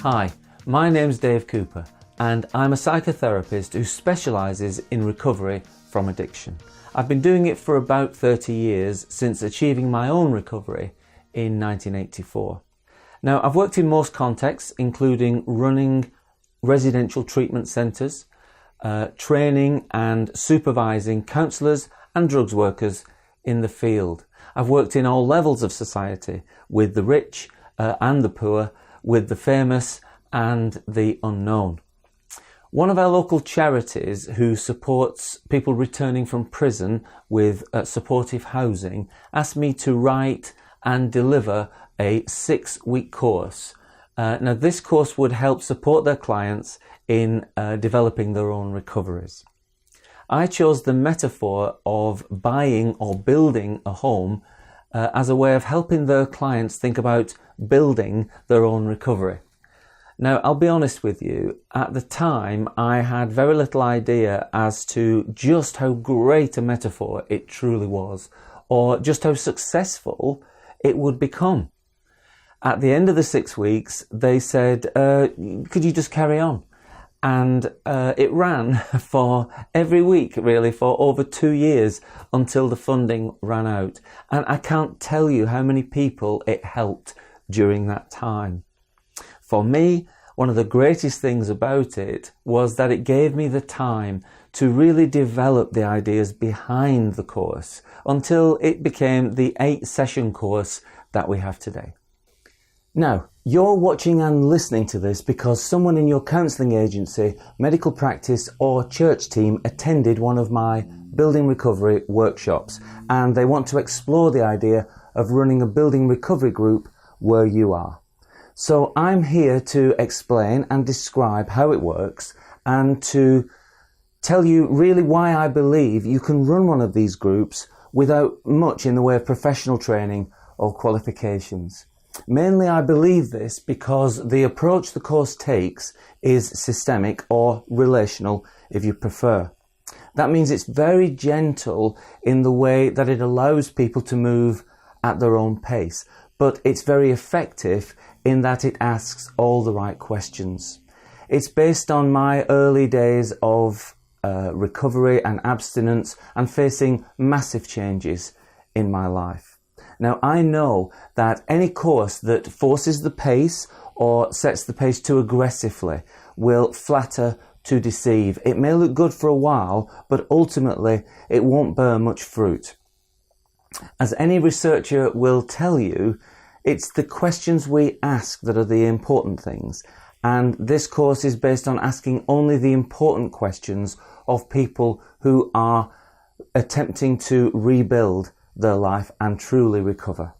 Hi, my name's Dave Cooper and I'm a psychotherapist who specialises in recovery from addiction. I've been doing it for about 30 years since achieving my own recovery in 1984. Now, I've worked in most contexts, including running residential treatment centres, training and supervising counsellors and drugs workers in the field. I've worked in all levels of society, with the rich and the poor, with the famous and the unknown. One of our local charities who supports people returning from prison with supportive housing asked me to write and deliver a 6-week course. Now this course would help support their clients in developing their own recoveries. I chose the metaphor of buying or building a home as a way of helping their clients think about building their own recovery. Now, I'll be honest with you, at the time I had very little idea as to just how great a metaphor it truly was, or just how successful it would become. At the end of the 6 weeks, they said, could you just carry on? And it ran for every week, really, for over 2 years until the funding ran out. And I can't tell you how many people it helped during that time. For me, one of the greatest things about it was that it gave me the time to really develop the ideas behind the course until it became the 8-session course that we have today. Now, you're watching and listening to this because someone in your counselling agency, medical practice or church team attended one of my building recovery workshops and they want to explore the idea of running a building recovery group where you are. So I'm here to explain and describe how it works and to tell you really why I believe you can run one of these groups without much in the way of professional training or qualifications. Mainly I believe this because the approach the course takes is systemic or relational if you prefer. That means it's very gentle in the way that it allows people to move at their own pace, but it's very effective in that it asks all the right questions. It's based on my early days of recovery and abstinence and facing massive changes in my life. Now, I know that any course that forces the pace or sets the pace too aggressively will flatter to deceive. It may look good for a while, but ultimately it won't bear much fruit. As any researcher will tell you, it's the questions we ask that are the important things. And this course is based on asking only the important questions of people who are attempting to rebuild their life and truly recover.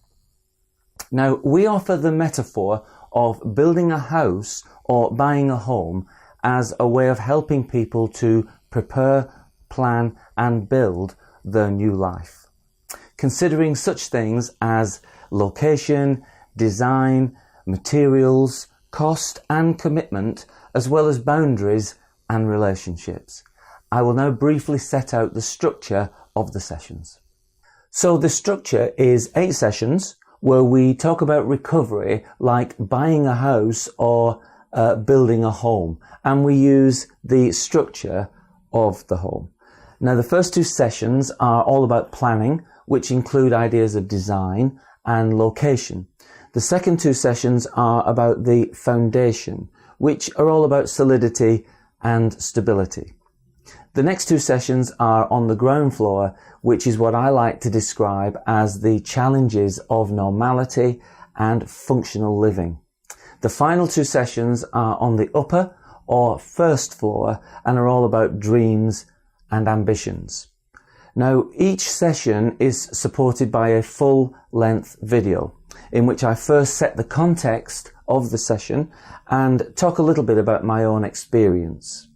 Now, we offer the metaphor of building a house or buying a home as a way of helping people to prepare, plan and build their new life. Considering such things as location, design, materials, cost and commitment, as well as boundaries and relationships. I will now briefly set out the structure of the sessions. So the structure is 8 sessions where we talk about recovery like buying a house or building a home, and we use the structure of the home. Now the first 2 sessions are all about planning, which include ideas of design and location. The second 2 sessions are about the foundation, which are all about solidity and stability. The next 2 sessions are on the ground floor, which is what I like to describe as the challenges of normality and functional living. The final 2 sessions are on the upper or first floor and are all about dreams and ambitions. Now, each session is supported by a full-length video in which I first set the context of the session and talk a little bit about my own experience.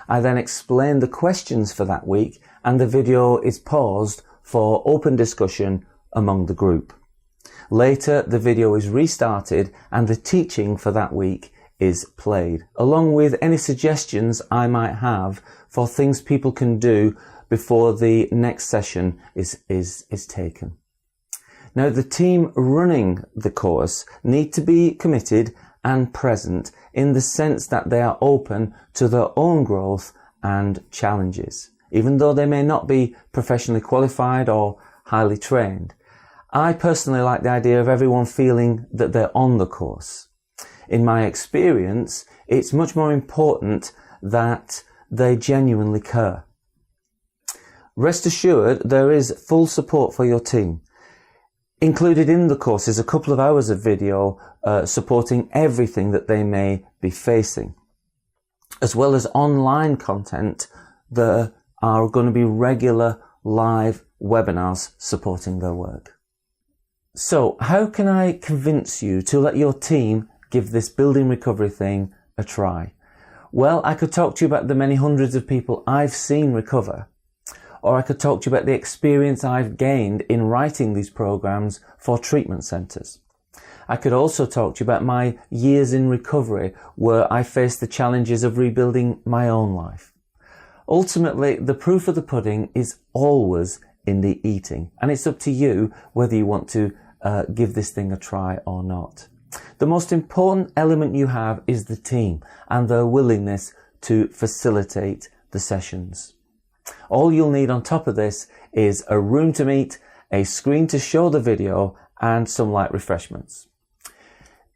I then explain the questions for that week and the video is paused for open discussion among the group. Later, the video is restarted and the teaching for that week is played, along with any suggestions I might have for things people can do before the next session is taken. Now, the team running the course need to be committed and present in the sense that they are open to their own growth and challenges. Even though they may not be professionally qualified or highly trained, I personally like the idea of everyone feeling that they're on the course. In my experience, it's much more important that they genuinely care. Rest assured, there is full support for your team. Included in the course is a couple of hours of video supporting everything that they may be facing, as well as online content. There are going to be regular live webinars supporting their work. So how can I convince you to let your team give this building recovery thing a try? Well, I could talk to you about the many hundreds of people I've seen recover, or I could talk to you about the experience I've gained in writing these programs for treatment centres. I could also talk to you about my years in recovery where I faced the challenges of rebuilding my own life. Ultimately, the proof of the pudding is always in the eating, and it's up to you whether you want to give this thing a try or not. The most important element you have is the team and their willingness to facilitate the sessions. All you'll need on top of this is a room to meet, a screen to show the video, and some light refreshments.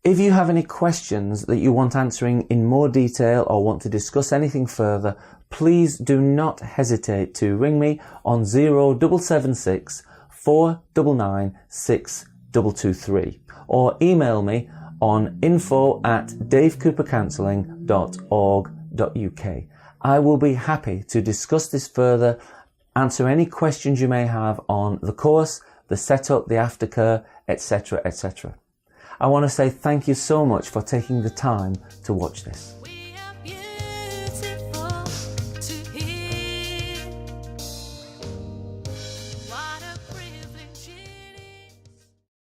If you have any questions that you want answering in more detail or want to discuss anything further, please do not hesitate to ring me on 0776 499 6223 or email me on info@davecoopercounselling.org.uk. I will be happy to discuss this further, answer any questions you may have on the course, the setup, the aftercare, etc., etc. I want to say thank you so much for taking the time to watch this.